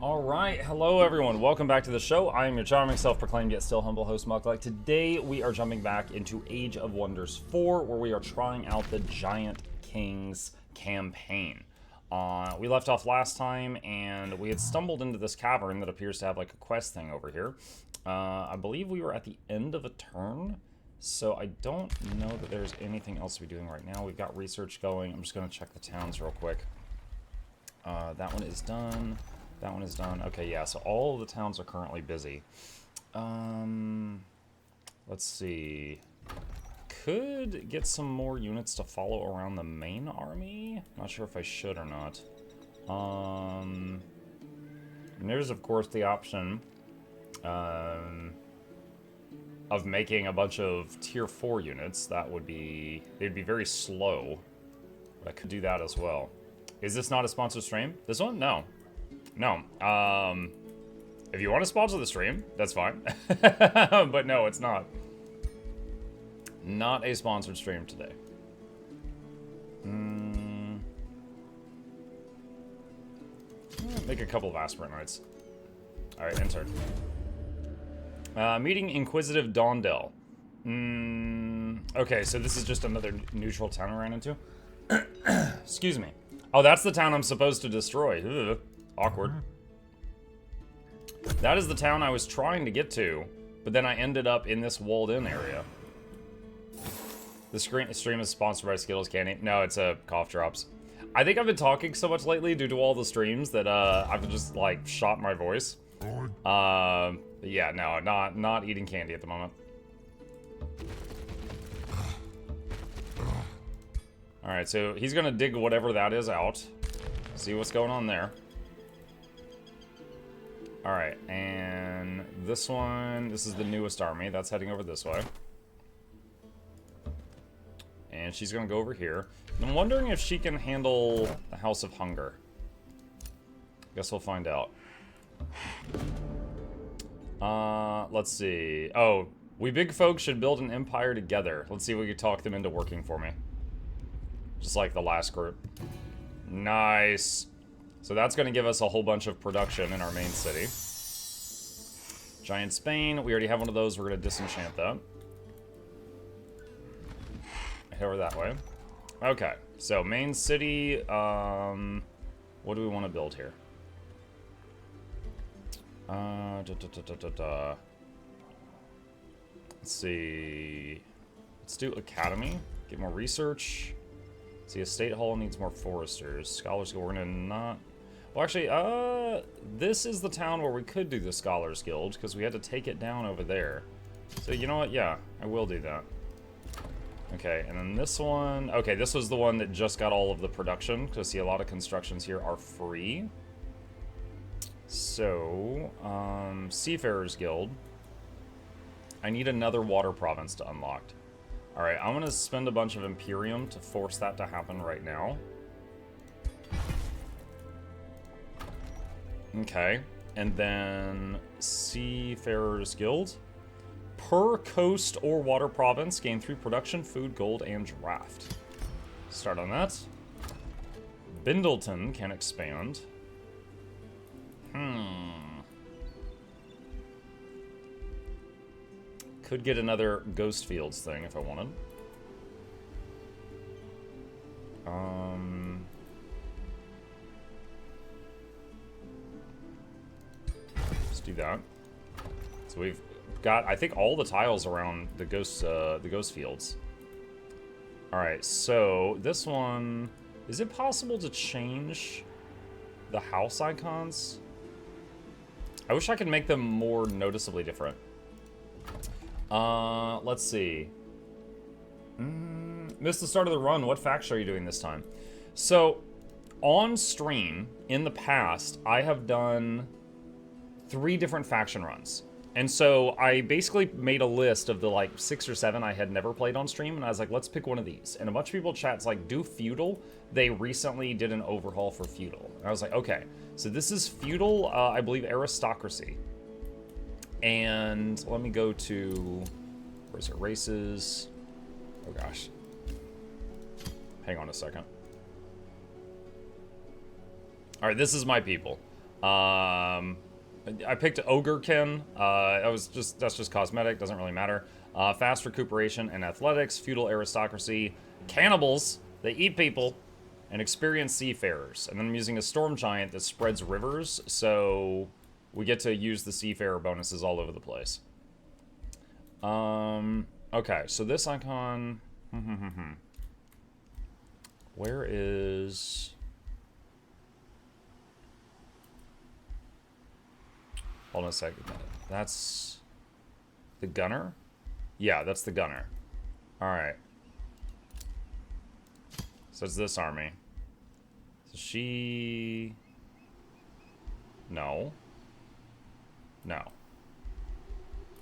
Alright, hello everyone, welcome back to the show. I am your charming, self-proclaimed yet still humble host, Mukluk. Today we are jumping back into Age of Wonders 4, where we are trying out the Giant Kings campaign. We left off last time, and we had stumbled into this cavern that appears to have like a quest thing over here. I believe we were at the end of a turn, so I don't know that there's anything else to be doing right now. We've got research going. I'm just going to check the towns real quick. That one is done. That one is done. Okay, yeah, so all of the towns are currently busy. Let's see. Could get some more units to follow around the main army. Not sure if I should or not. And there's, of course, the option of making a bunch of tier 4 units. That would be... they'd be very slow. But I could do that as well. Is this not a sponsored stream? This one? No. No. If you want to sponsor the stream, that's fine. But no, it's not. Not a sponsored stream today. Make a couple of aspirant knights. Alright, enter. Meeting Inquisitive Dondell. Okay, so this is just another neutral town I ran into. Excuse me. Oh, that's the town I'm supposed to destroy. Ugh. Awkward. That is the town I was trying to get to, but then I ended up in this walled-in area. The stream is sponsored by Skittles Candy. No, it's a cough drops. I think I've been talking so much lately due to all the streams that I've just like shot my voice. Yeah, no, not eating candy at the moment. All right, so he's gonna dig whatever that is out. See what's going on there. Alright, and this one, this is the newest army. That's heading over this way. And she's going to go over here. I'm wondering if she can handle the House of Hunger. Guess we'll find out. Let's see. Oh, we big folks should build an empire together. Let's see if we can talk them into working for me. Just like the last group. Nice. So that's going to give us a whole bunch of production in our main city. Giant Spain. We already have one of those. We're going to disenchant that. Head over that way. Okay. So main city. What do we want to build here? Let's see. Let's do academy. Get more research. See, a state hall needs more foresters. Scholars Guild, we're gonna not... Well, actually, this is the town where we could do the Scholars Guild, because we had to take it down over there. So, you know what? Yeah, I will do that. Okay, and then this one... Okay, this was the one that just got all of the production, because see, a lot of constructions here are free. So, Seafarers Guild. I need another water province to unlock. Alright, I'm gonna spend a bunch of Imperium to force that to happen right now. Okay, and then Seafarers Guild. Per coast or water province, gain 3 production, food, gold, and draft. Start on that. Bindleton can expand. Could get another Ghost Fields thing if I wanted. Let's do that. So we've got, I think, all the tiles around the Ghost Fields. All right, so this one, is it possible to change the house icons? I wish I could make them more noticeably different. Let's see. Missed the start of the run. What faction are you doing this time? So, on stream, in the past, I have done 3 different faction runs. And so, I basically made a list of the, like, 6 or 7 I had never played on stream, and I was like, let's pick one of these. And a bunch of people chat's like, do Feudal. They recently did an overhaul for Feudal. And I was like, okay. So this is Feudal, I believe, Aristocracy. And let me go to, where's it, races? Oh gosh. Hang on a second. All right, this is my people. I picked Ogrekin. That's just cosmetic, doesn't really matter. Fast recuperation and athletics, feudal aristocracy, cannibals, they eat people, and experienced seafarers. And then I'm using a storm giant that spreads rivers, so we get to use the seafarer bonuses all over the place. Okay, so this icon. Where is? Hold on a second. That's the gunner? Yeah, that's the gunner. Alright. So it's this army. So she... No. No.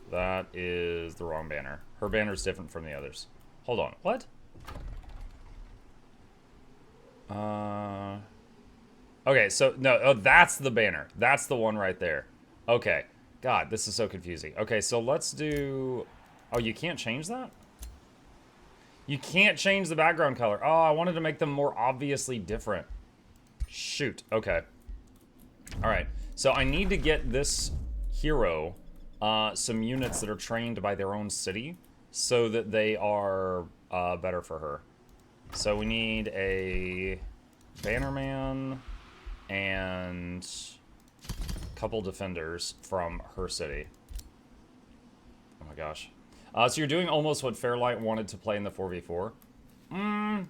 That is the wrong banner. Her banner is different from the others. Hold on. What? Okay, so... No, oh, that's the banner. That's the one right there. Okay. God, this is so confusing. Okay, so let's do... Oh, you can't change that? You can't change the background color. Oh, I wanted to make them more obviously different. Shoot. Okay. Alright. So I need to get this hero some units that are trained by their own city so that they are better for her. So we need a bannerman and a couple defenders from her city. Oh my gosh. So you're doing almost what Fairlight wanted to play in the 4v4. I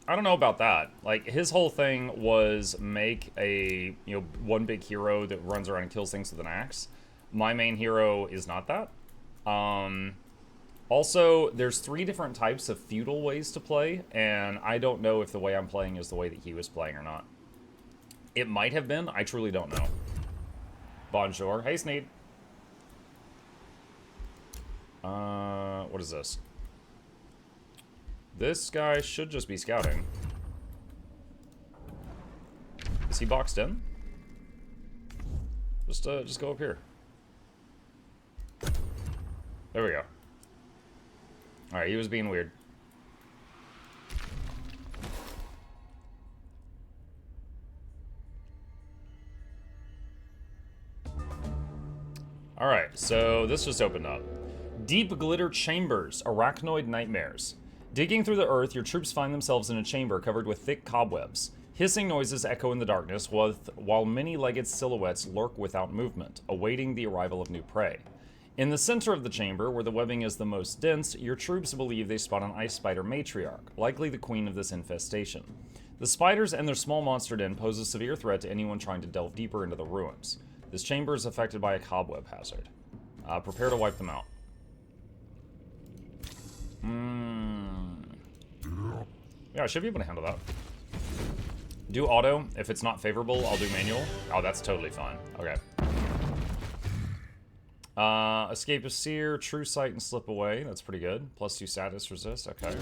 don't know about that. Like, his whole thing was make a, one big hero that runs around and kills things with an axe. My main hero is not that. Also, there's 3 different types of feudal ways to play, and I don't know if the way I'm playing is the way that he was playing or not. It might have been. I truly don't know. Bonjour. Hey, Sneed. What is this? This guy should just be scouting. Is he boxed in? Just go up here. There we go. Alright, he was being weird. Alright, so this just opened up. Deep glitter chambers, arachnoid nightmares. Digging through the earth, your troops find themselves in a chamber covered with thick cobwebs. Hissing noises echo in the darkness, while many-legged silhouettes lurk without movement, awaiting the arrival of new prey. In the center of the chamber, where the webbing is the most dense, your troops believe they spot an ice spider matriarch, likely the queen of this infestation. The spiders and their small monster den pose a severe threat to anyone trying to delve deeper into the ruins. This chamber is affected by a cobweb hazard. Prepare to wipe them out. Yeah, I should be able to handle that. Do auto. If it's not favorable, I'll do manual. Oh, that's totally fine. Okay. Escape a seer, true sight, and slip away. That's pretty good. +2 status resist. Okay.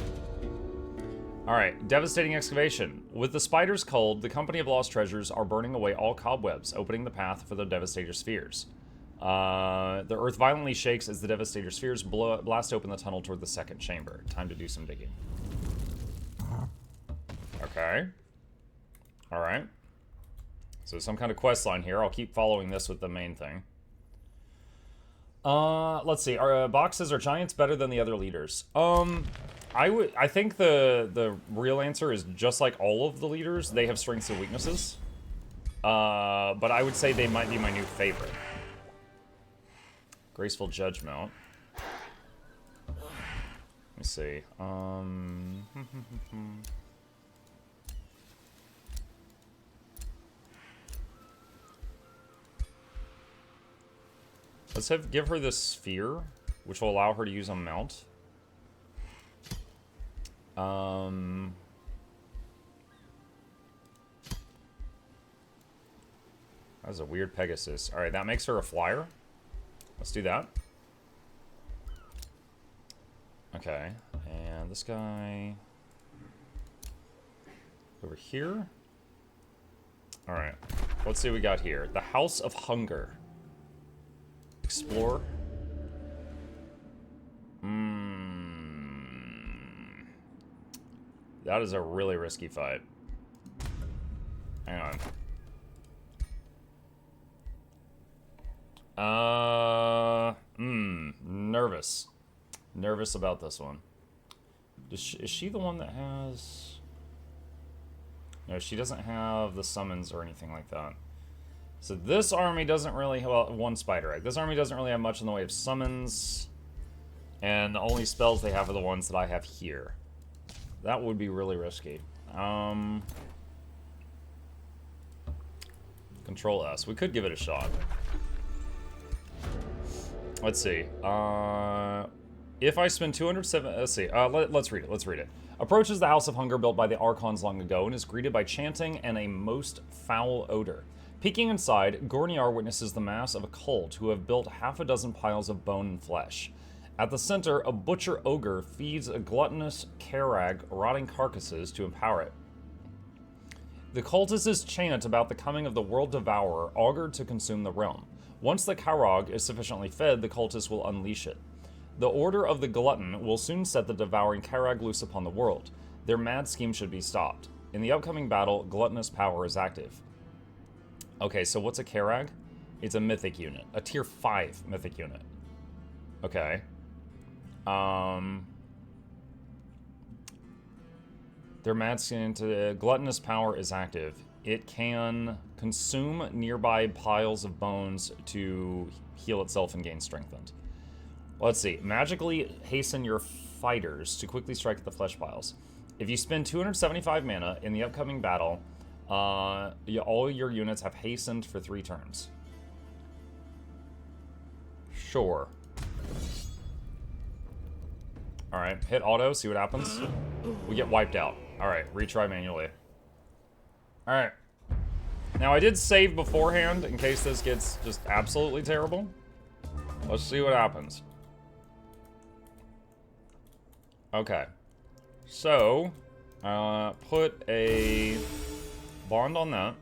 Alright. Devastating excavation. With the spider's cold, the Company of Lost Treasures are burning away all cobwebs, opening the path for the Devastator spheres. The earth violently shakes as the Devastator spheres blast open the tunnel toward the second chamber. Time to do some digging. Okay. Alright. So some kind of quest line here. I'll keep following this with the main thing. Let's see. Are boxes, are giants better than the other leaders? I think the real answer is just like all of the leaders, they have strengths and weaknesses. But I would say they might be my new favorite. Graceful Judgment. Let me see. Let's give her this sphere, which will allow her to use a mount. That was a weird Pegasus. Alright, that makes her a flyer. Let's do that. Okay, and this guy over here. Alright, let's see what we got here. The House of Hunger. Explore. That is a really risky fight. Hang on. Nervous. Nervous about this one. Is she the one that has... No, she doesn't have the summons or anything like that. So this army doesn't really... Well, one spider egg. This army doesn't really have much in the way of summons. And the only spells they have are the ones that I have here. That would be really risky. Control S. We could give it a shot. Let's see. If I spend 207... Let's see. Let's read it. Let's read it. Approaches the House of Hunger built by the Archons long ago and is greeted by chanting and a most foul odor. Peeking inside, Gorniar witnesses the mass of a cult who have built half a dozen piles of bone and flesh. At the center, a butcher ogre feeds a gluttonous Karag rotting carcasses to empower it. The cultists chant about the coming of the World Devourer, augured to consume the realm. Once the Karag is sufficiently fed, the cultists will unleash it. The Order of the Glutton will soon set the devouring Karag loose upon the world. Their mad scheme should be stopped. In the upcoming battle, gluttonous power is active. Okay, so what's a Karag? It's a mythic unit. A tier 5 mythic unit. Okay. Their mad scheme to gluttonous power is active. It can consume nearby piles of bones to heal itself and gain strengthened. Let's see. Magically hasten your fighters to quickly strike at the flesh piles. If you spend 275 mana in the upcoming battle, all your units have hastened for 3 turns. Sure. Alright, hit auto, see what happens. We get wiped out. Alright, retry manually. Alright. Now, I did save beforehand in case this gets just absolutely terrible. Let's see what happens. Okay. So, put a bond on that.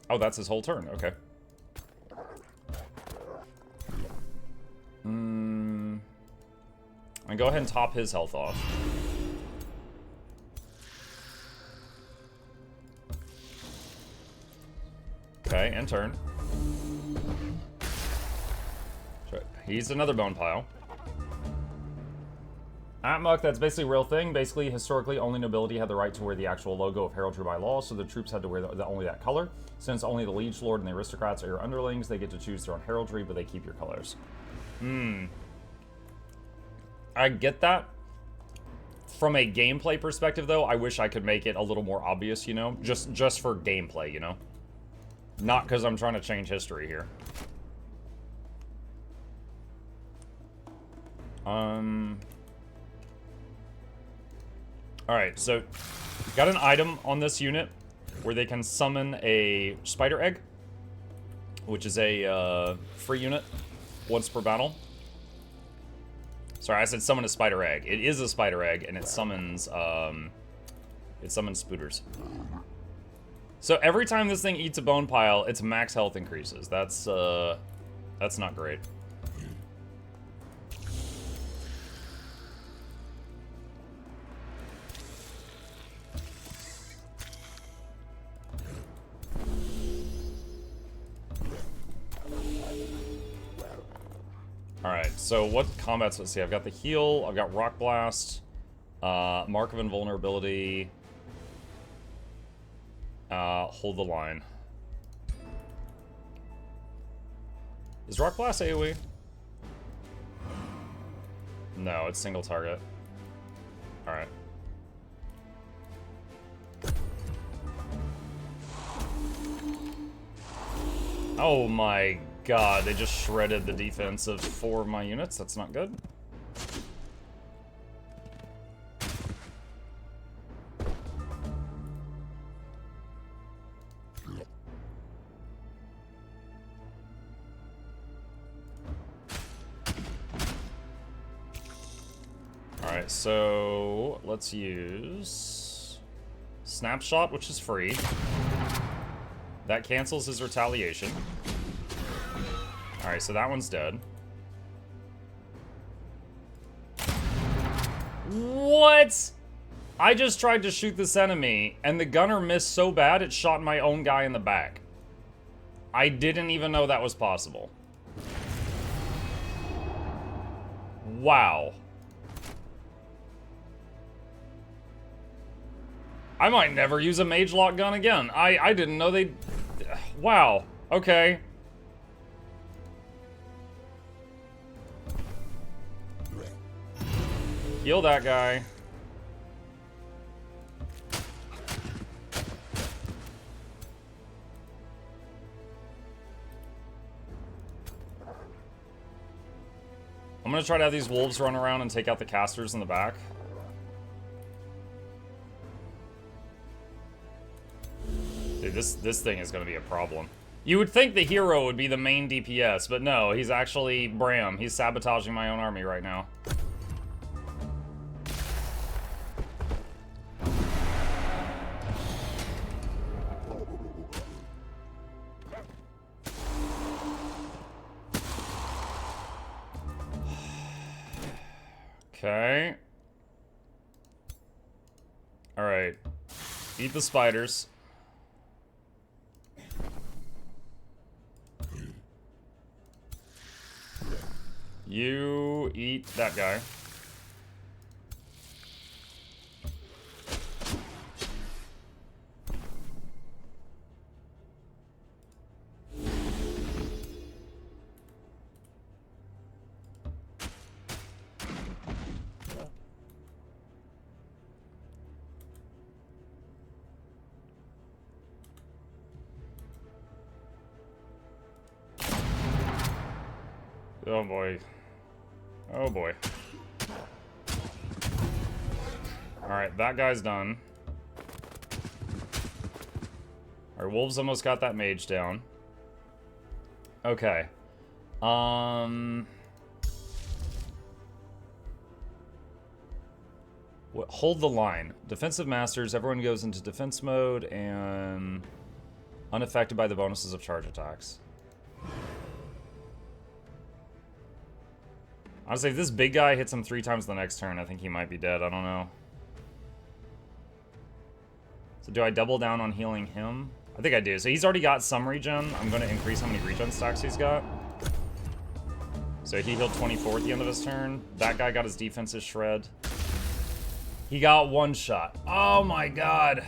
Oh, that's his whole turn. Okay. And go ahead and top his health off. Okay, and turn. He's another bone pile. At Muck, that's basically a real thing. Basically, historically, only nobility had the right to wear the actual logo of heraldry by law, so the troops had to wear only that color. Since only the liege lord and the aristocrats are your underlings, they get to choose their own heraldry, but they keep your colors. I get that. From a gameplay perspective, though, I wish I could make it a little more obvious, you know? Just for gameplay, you know? Not because I'm trying to change history here. Alright, so got an item on this unit where they can summon a spider egg, which is a free unit once per battle. Sorry, I said summon a spider egg. It is a spider egg, and it summons spooters. So every time this thing eats a bone pile, its max health increases. That's not great. Alright, so what combats? Let's see, I've got the heal, I've got Rock Blast, Mark of Invulnerability, Hold the Line. Is Rock Blast AoE? No, it's single target. Alright. Oh my god, they just shredded the defense of 4 of my units. That's not good. Alright, so let's use Snapshot, which is free. That cancels his retaliation. Alright, so that one's dead. What? I just tried to shoot this enemy, and the gunner missed so bad it shot my own guy in the back. I didn't even know that was possible. Wow. I might never use a mage lock gun again. I didn't know they... Wow. Okay. Heal that guy. I'm gonna try to have these wolves run around and take out the casters in the back. Dude, this thing is gonna be a problem. You would think the hero would be the main DPS, but no, he's actually Bram. He's sabotaging my own army right now. Okay. Alright. Eat the spiders. You eat that guy. Oh boy. Oh boy. Alright, that guy's done. Our wolves almost got that mage down. Okay. Hold the line. Defensive masters, everyone goes into defense mode and unaffected by the bonuses of charge attacks. Honestly, if this big guy hits him 3 times the next turn, I think he might be dead. I don't know. So do I double down on healing him? I think I do. So he's already got some regen. I'm going to increase how many regen stacks he's got. So he healed 24 at the end of his turn. That guy got his defenses shred. He got 1 shot. Oh my god.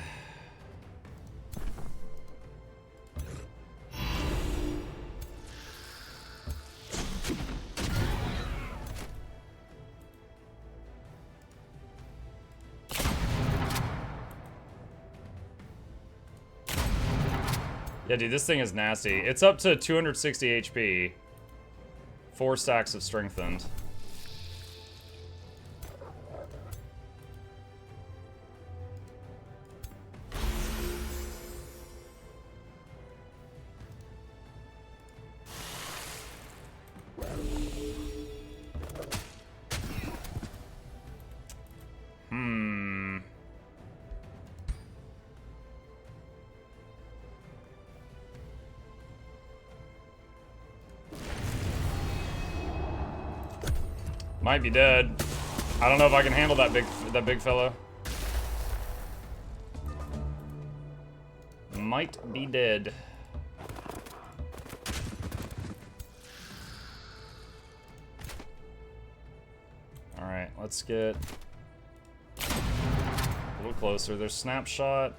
Yeah, dude, this thing is nasty. It's up to 260 HP. 4 stacks of strengthened. Might be dead. I don't know if I can handle that big fella. Might be dead. All right, let's get a little closer. There's snapshot.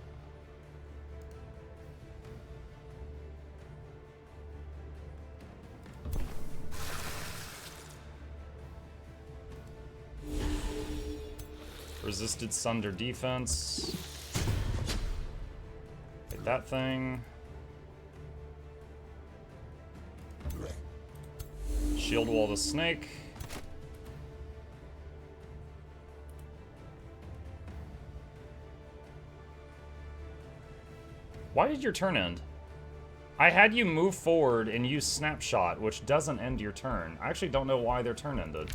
Resisted Sunder defense. Take that thing. Shield wall the snake. Why did your turn end? I had you move forward and use snapshot, which doesn't end your turn. I actually don't know why their turn ended.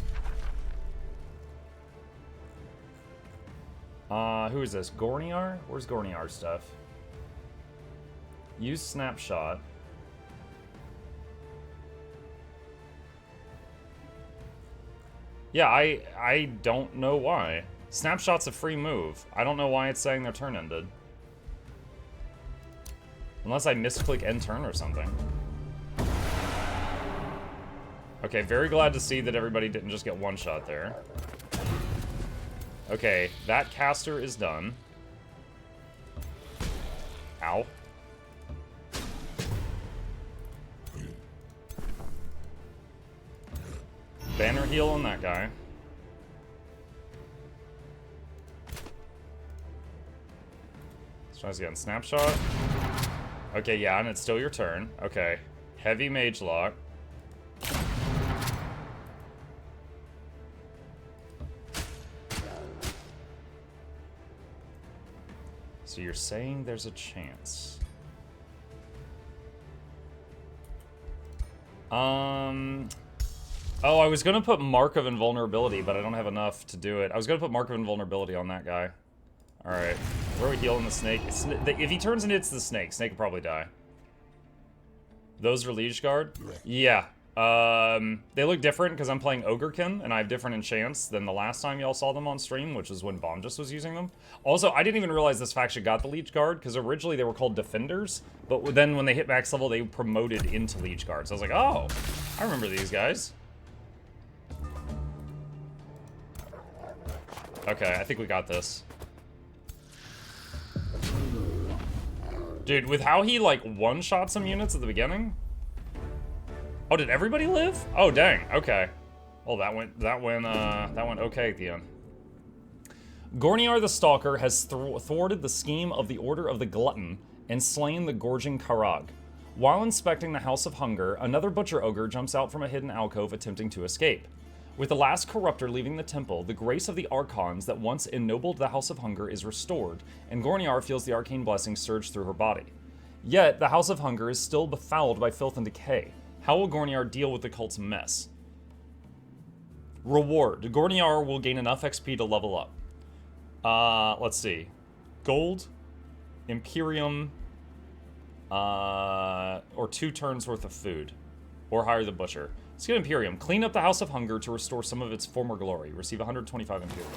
Who is this? Gorniar? Where's Gorniar's stuff? Use snapshot. Yeah, I don't know why. Snapshot's a free move. I don't know why it's saying their turn ended. Unless I misclick end turn or something. Okay, very glad to see that everybody didn't just get one shot there. Okay, that caster is done. Ow. Banner heal on that guy. Let's try this again. Snapshot. Okay, yeah, and it's still your turn. Okay. Heavy mage lock. So you're saying there's a chance. Oh, I was gonna put Mark of Invulnerability, but I don't have enough to do it. I was gonna put Mark of Invulnerability on that guy. Alright. Where are we healing the snake? If he turns and hits the snake, snake will probably die. Those are Liege Guard? Yeah. They look different because I'm playing Ogrekin, and I have different enchants than the last time y'all saw them on stream, which is when Bomb just was using them. Also, I didn't even realize this faction got the Liege Guard, because originally they were called Defenders, but then when they hit max level, they promoted into Liege Guard. So I was like, oh, I remember these guys. Okay, I think we got this. Dude, with how he, like, one-shot some units at the beginning? Oh, did everybody live? Oh, dang. Okay. Well, that went okay at the end. Gorniar the Stalker has thwarted the scheme of the Order of the Glutton and slain the Gorging Karag. While inspecting the House of Hunger, another Butcher Ogre jumps out from a hidden alcove attempting to escape. With the last Corruptor leaving the temple, the grace of the Archons that once ennobled the House of Hunger is restored, and Gorniar feels the arcane blessing surge through her body. Yet, the House of Hunger is still befouled by filth and decay. How will Gorniar deal with the cult's mess? Reward. Gorniar will gain enough XP to level up. Let's see. Gold, Imperium, or 2 turns worth of food. Or hire the Butcher. Let's get Imperium. Clean up the House of Hunger to restore some of its former glory. Receive 125 Imperium.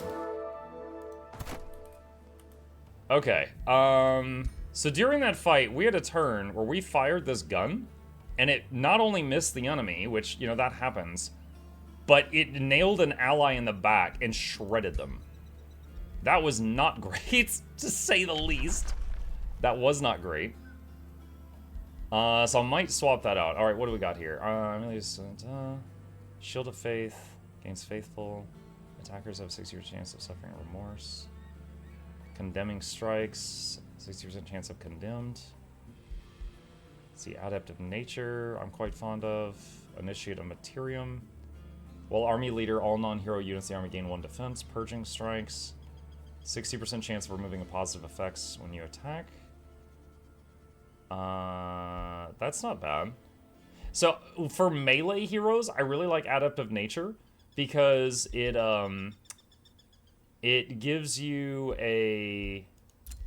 Okay. So during that fight, we had a turn where we fired this gun, and it not only missed the enemy, which, you know, that happens, but it nailed an ally in the back and shredded them. That was not great, to say the least. That was not great. So I might swap that out. Alright, what do we got here? Shield of Faith. Gains Faithful. Attackers have 60% chance of suffering remorse. Condemning Strikes. 60% chance of Condemned. Let's see, Adept of Nature. I'm quite fond of. Initiate a Materium. While Army Leader, all non-hero units in the army gain 1 defense. Purging Strikes. 60% chance of removing the positive effects when you attack. That's not bad. So, for melee heroes, I really like Adept of Nature because it gives you a...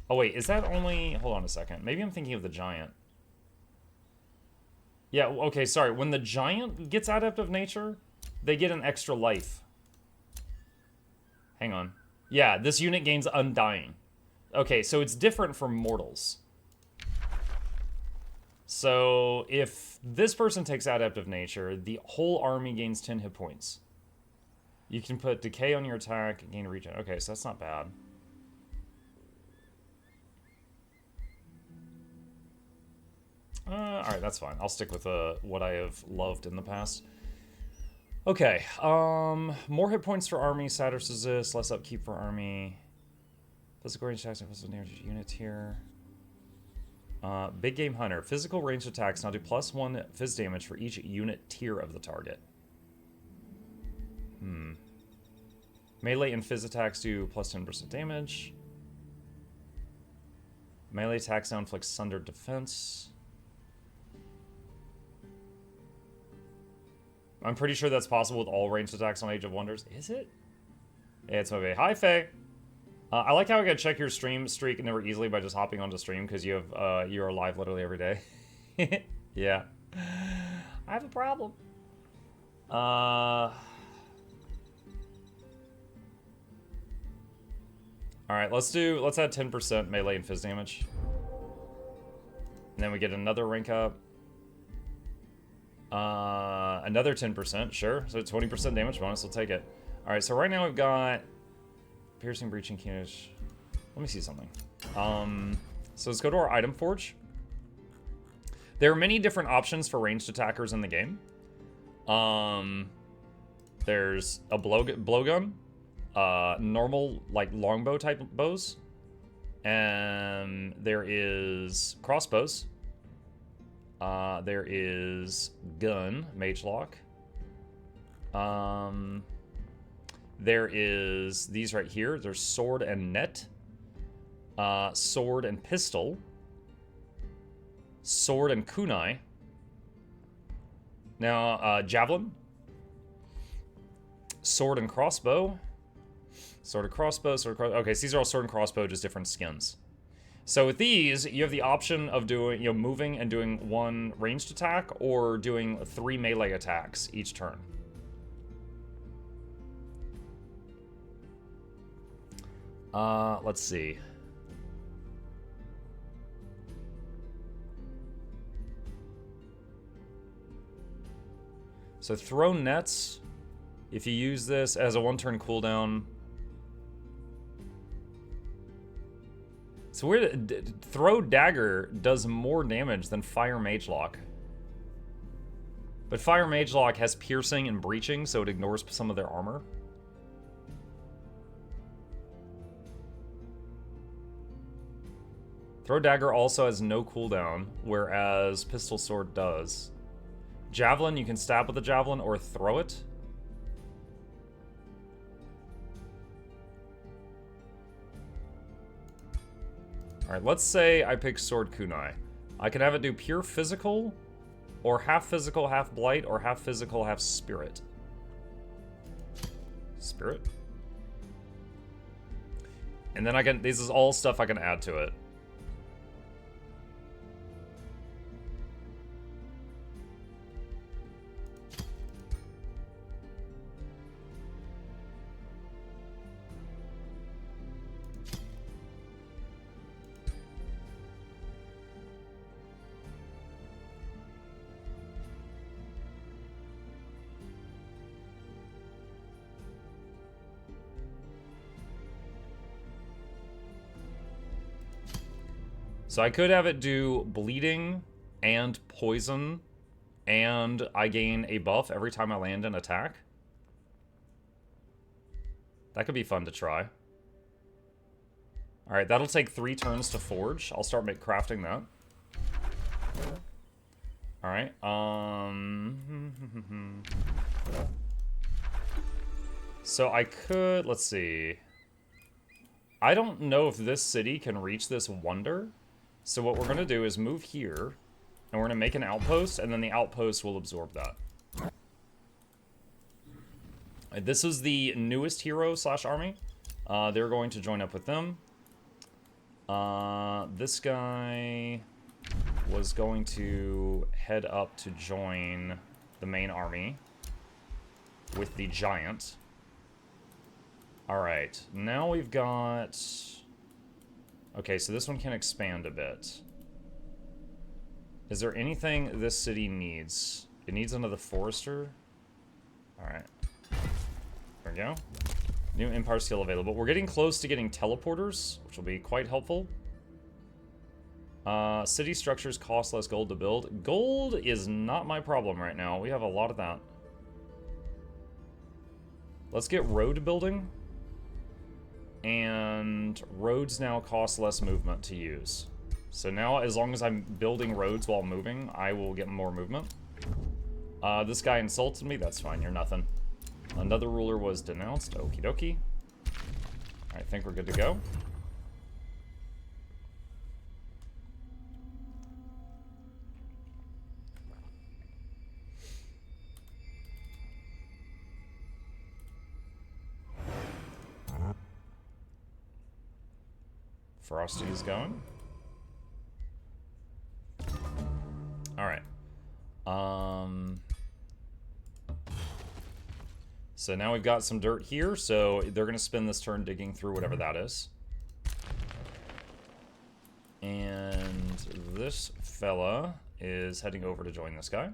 Oh, wait, is that only... Hold on a second. Maybe I'm thinking of the Giant. Yeah, okay, sorry. When the Giant gets Adept of Nature, they get an extra life. Hang on. Yeah, this unit gains Undying. Okay, so it's different from Mortals. So, if this person takes Adept of Nature, the whole army gains 10 hit points. You can put Decay on your attack and gain regen. Okay, so that's not bad. Alright, that's fine. I'll stick with what I have loved in the past. Okay, more hit points for army, Satyrs resist, less upkeep for army. Physical range attacks and physical damage units here. Big Game Hunter. Physical ranged attacks now do +1 phys damage for each unit tier of the target. Melee and phys attacks do +10% damage. Melee attacks now inflict sundered defense. I'm pretty sure that's possible with all ranged attacks on Age of Wonders. Is it? Yeah, it's okay. Hi, Faye. I like how I gotta check your stream streak never easily by just hopping onto stream because you have you're live literally every day. Yeah, I have a problem. All right, let's add 10% melee and phys damage, and then we get another rank up. Another 10%, sure. So 20% damage bonus, we'll take it. Alright, so right now we've got piercing, breaching, keenage. Let me see something. So let's go to our item forge. There are many different options for ranged attackers in the game. There's a blowgun, normal, like, longbow type bows. And there is crossbows. There is gun, mage lock. There is these right here. There's sword and net. Sword and pistol. Sword and kunai. Now, javelin. Sword and crossbow. Sword and crossbow, okay, so these are all sword and crossbow, just different skins. So with these, you have the option of doing, moving and doing one ranged attack, or doing 3 melee attacks each turn. Let's see. So throw nets, if you use this as a 1-turn cooldown. So weird. Throw dagger does more damage than fire mage lock. But fire mage lock has piercing and breaching, so it ignores some of their armor. Throw dagger also has no cooldown, whereas pistol sword does. Javelin, you can stab with a javelin or throw it. Alright, let's say I pick sword kunai. I can have it do pure physical, or half physical, half blight, or half physical, half spirit. Spirit? And then I can, this is all stuff I can add to it. So I could have it do bleeding and poison, and I gain a buff every time I land an attack. That could be fun to try. Alright, that'll take 3 turns to forge. I'll start crafting that. Alright, so I could, let's see. I don't know if this city can reach this wonder. So what we're going to do is move here, and we're going to make an outpost, and then the outpost will absorb that. This is the newest hero / army. They're going to join up with them. This guy was going to head up to join the main army with the giant. Alright, now we've got... Okay, so this one can expand a bit. Is there anything this city needs? It needs another forester. Alright. There we go. New empire skill available. We're getting close to getting teleporters, which will be quite helpful. City structures cost less gold to build. Gold is not my problem right now. We have a lot of that. Let's get road building. And roads now cost less movement to use. So now, as long as I'm building roads while moving, I will get more movement. This guy insulted me. That's fine. You're nothing. Another ruler was denounced. Okie dokie. I think we're good to go. Frosty is going. Alright. So now we've got some dirt here, so they're going to spend this turn digging through whatever that is. And this fella is heading over to join this guy.